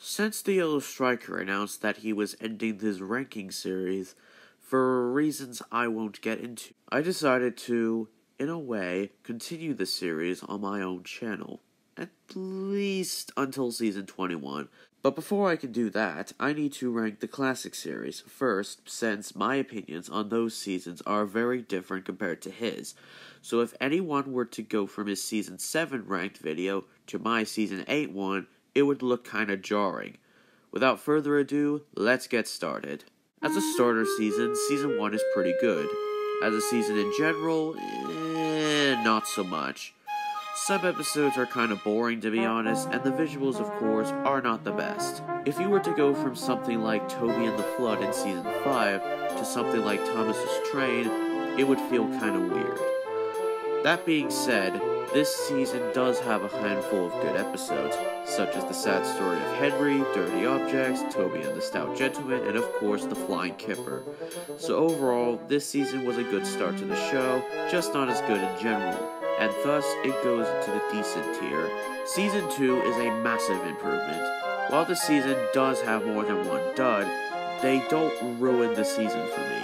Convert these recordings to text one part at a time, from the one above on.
Since the Yellow Striker announced that he was ending his ranking series, for reasons I won't get into, I decided to, in a way, continue the series on my own channel, at least until Season 21. But before I can do that, I need to rank the classic series first, since my opinions on those seasons are very different compared to his. So if anyone were to go from his Season 7 ranked video to my Season 8 one, it would look kinda jarring. Without further ado, let's get started. As a starter season, Season 1 is pretty good. As a season in general, not so much. Some episodes are kinda boring to be honest, and the visuals of course are not the best. If you were to go from something like Toby and the Flood in Season 5 to something like Thomas's Train, it would feel kinda weird. That being said, this season does have a handful of good episodes, such as the sad story of Henry, Dirty Objects, Toby and the Stout Gentleman, and of course the Flying Kipper. So overall, this season was a good start to the show, just not as good in general, and thus it goes into the decent tier. Season 2 is a massive improvement. While the season does have more than one dud, they don't ruin the season for me.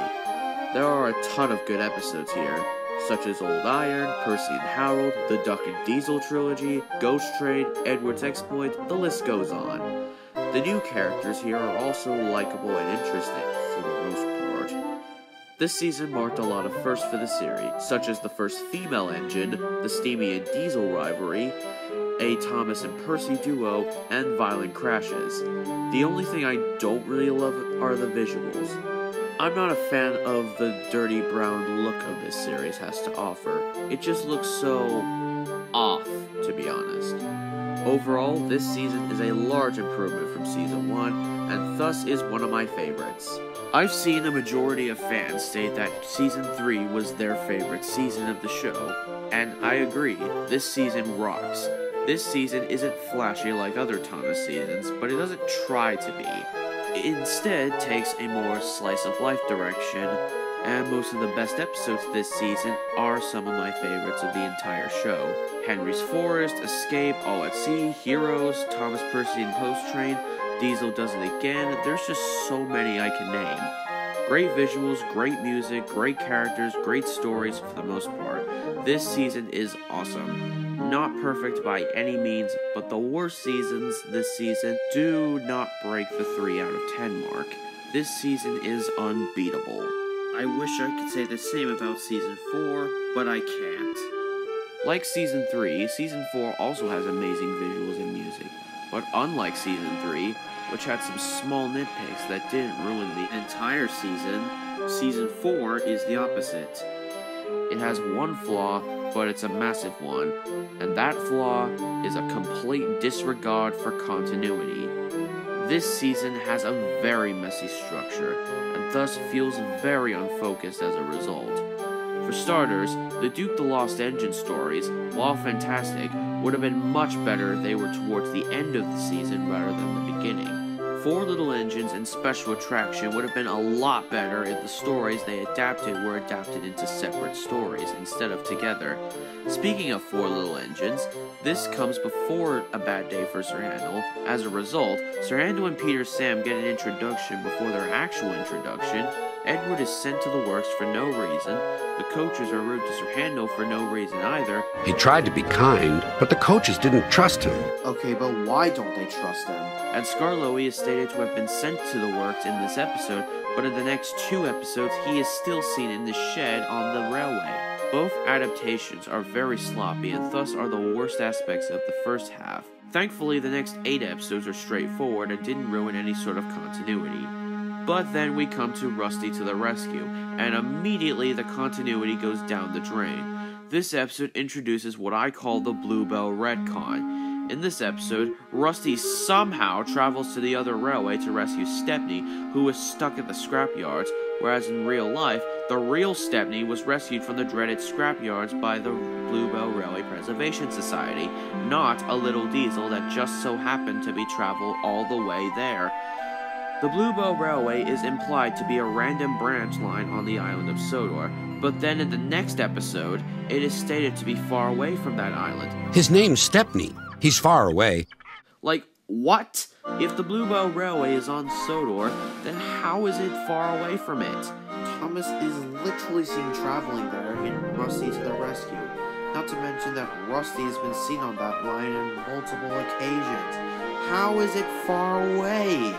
There are a ton of good episodes here, such as Old Iron, Percy and Harold, the Duck and Diesel trilogy, Ghost Train, Edward's Exploit, the list goes on. The new characters here are also likable and interesting, for the most part. This season marked a lot of firsts for the series, such as the first female engine, the Steamy and Diesel rivalry, a Thomas and Percy duo, and violent crashes. The only thing I don't really love are the visuals. I'm not a fan of the dirty brown look of this series has to offer. It just looks so off, to be honest. Overall, this season is a large improvement from Season 1, and thus is one of my favorites. I've seen a majority of fans state that Season 3 was their favorite season of the show, and I agree, this season rocks. This season isn't flashy like other Thomas seasons, but it doesn't try to be. It instead takes a more slice-of-life direction, and most of the best episodes this season are some of my favorites of the entire show. Henry's Forest, Escape, All at Sea, Heroes, Thomas Percy and Post Train, Diesel Does It Again, there's just so many I can name. Great visuals, great music, great characters, great stories for the most part. This season is awesome. Not perfect by any means, but the worst seasons this season do not break the 3 out of 10 mark. This season is unbeatable. I wish I could say the same about Season 4, but I can't. Like Season 3, Season 4 also has amazing visuals and music, but unlike Season 3, which had some small nitpicks that didn't ruin the entire season, Season 4 is the opposite. It has one flaw, but it's a massive one, and that flaw is a complete disregard for continuity. This season has a very messy structure, and thus feels very unfocused as a result. For starters, the Duke the Lost Engine stories, while fantastic, would have been much better if they were towards the end of the season rather than the beginning. Four Little Engines and Special Attraction would have been a lot better if the stories they adapted were adapted into separate stories instead of together. Speaking of Four Little Engines, this comes before A Bad Day for Sir Handel. As a result, Sir Handel and Peter Sam get an introduction before their actual introduction. Edward is sent to the works for no reason. The coaches are rude to Sir Handel for no reason either. He tried to be kind, but the coaches didn't trust him. Okay, but why don't they trust him? And Skarloey is stated to have been sent to the works in this episode, but in the next 2 episodes he is still seen in the shed on the railway. Both adaptations are very sloppy and thus are the worst aspects of the first half. Thankfully, the next 8 episodes are straightforward and didn't ruin any sort of continuity. But then we come to Rusty to the rescue, and immediately the continuity goes down the drain. This episode introduces what I call the Bluebell retcon. In this episode, Rusty somehow travels to the other railway to rescue Stepney, who was stuck at the scrapyards, whereas in real life, the real Stepney was rescued from the dreaded scrapyards by the Bluebell Railway Preservation Society, not a little diesel that just so happened to be traveled all the way there. The Bluebell Railway is implied to be a random branch line on the island of Sodor, but then in the next episode, it is stated to be far away from that island. His name's Stepney. He's far away. Like, What? If the Blue Bow Railway is on Sodor, then how is it far away from it? Thomas is literally seen traveling there in Rusty to the Rescue. Not to mention that Rusty has been seen on that line on multiple occasions. How is it far away?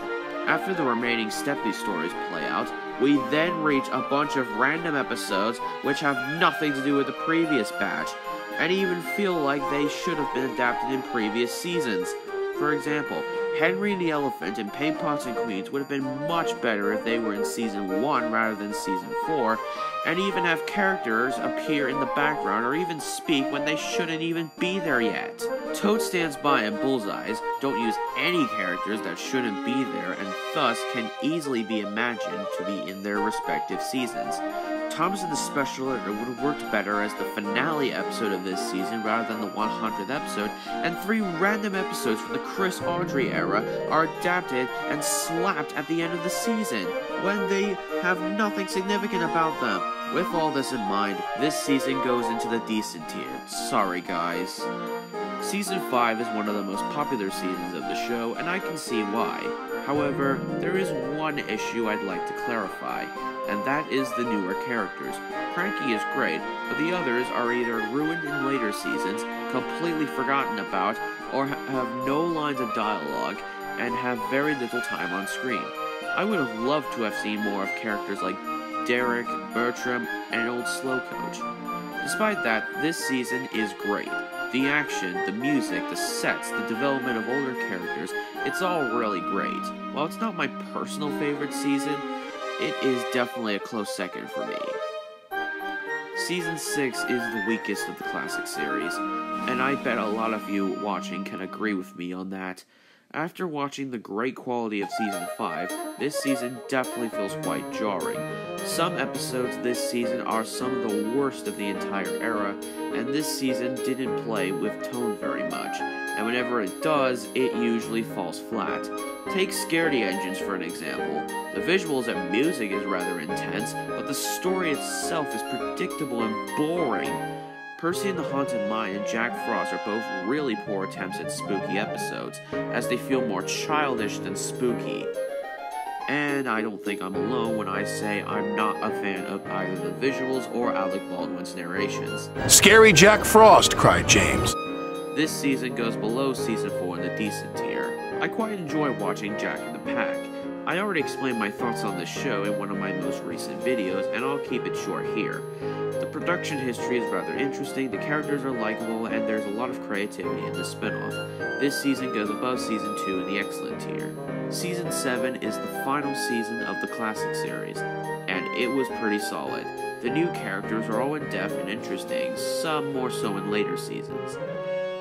After the remaining Stepney stories play out, we then reach a bunch of random episodes which have nothing to do with the previous batch, and even feel like they should have been adapted in previous seasons. For example, Henry and the Elephant and Paint Pots and Queens would have been much better if they were in Season 1 rather than Season 4, and even have characters appear in the background or even speak when they shouldn't even be there yet. Toad Stands By and Bullseyes don't use any characters that shouldn't be there and thus can easily be imagined to be in their respective seasons. Thomas and the Special Editor would have worked better as the finale episode of this season rather than the 100th episode, and 3 random episodes from the Chris Audrey era are adapted and slapped at the end of the season, when they have nothing significant about them. With all this in mind, this season goes into the decent tier. Sorry guys. Season 5 is one of the most popular seasons of the show, and I can see why. However, there is one issue I'd like to clarify, and that is the newer characters. Cranky is great, but the others are either ruined in later seasons, completely forgotten about, or have no lines of dialogue, and have very little time on screen. I would have loved to have seen more of characters like Derek, Bertram, and Old Slowcoach. Despite that, this season is great. The action, the music, the sets, the development of older characters, it's all really great. While it's not my personal favorite season, it is definitely a close second for me. Season 6 is the weakest of the classic series, and I bet a lot of you watching can agree with me on that. After watching the great quality of Season 5, this season definitely feels quite jarring. Some episodes this season are some of the worst of the entire era, and this season didn't play with tone very much, and whenever it does, it usually falls flat. Take Scaredy Engines for an example. The visuals and music is rather intense, but the story itself is predictable and boring. Percy and the Haunted Mine and Jack Frost are both really poor attempts at spooky episodes, as they feel more childish than spooky. And I don't think I'm alone when I say I'm not a fan of either the visuals or Alec Baldwin's narrations. Scary Jack Frost, cried James. This season goes below Season 4 in the decent tier. I quite enjoy watching Jack in the Pack. I already explained my thoughts on this show in one of my most recent videos, and I'll keep it short here. The production history is rather interesting, the characters are likable, and there's a lot of creativity in the spin-off. This season goes above Season 2 in the excellent tier. Season 7 is the final season of the classic series, and it was pretty solid. The new characters are all in-depth and interesting, some more so in later seasons.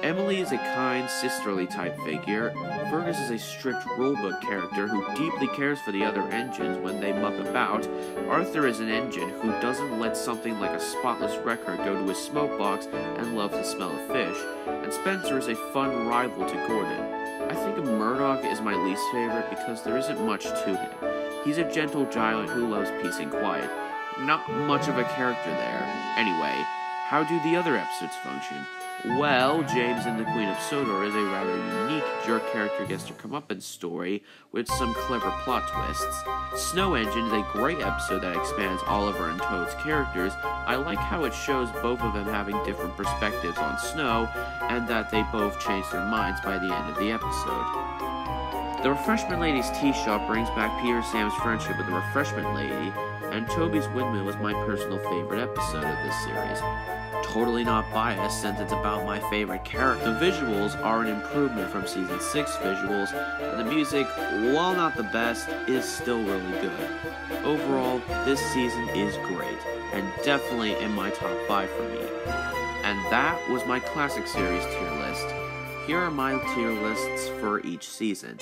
Emily is a kind, sisterly type figure. Fergus is a strict rulebook character who deeply cares for the other engines when they muck about. Arthur is an engine who doesn't let something like a spotless record go to his smoke box and loves the smell of fish. And Spencer is a fun rival to Gordon. I think Murdoch is my least favorite because there isn't much to him. He's a gentle giant who loves peace and quiet. Not much of a character there. Anyway, how do the other episodes function? Well, James and the Queen of Sodor is a rather unique jerk character gets their comeuppance story with some clever plot twists. Snow Engine is a great episode that expands Oliver and Toad's characters. I like how it shows both of them having different perspectives on Snow, and that they both change their minds by the end of the episode. The Refreshment Lady's Tea Shop brings back Peter and Sam's friendship with the Refreshment Lady, and Toby's Windmill was my personal favorite episode of this series. Totally not biased since it's about my favorite character. The visuals are an improvement from Season 6 visuals, and the music, while not the best, is still really good. Overall, this season is great, and definitely in my top 5 for me. And that was my classic series tier list. Here are my tier lists for each season.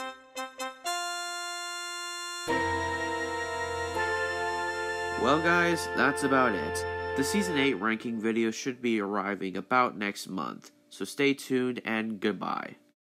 Well guys, that's about it. The Season 8 ranking video should be arriving about next month, so stay tuned and goodbye.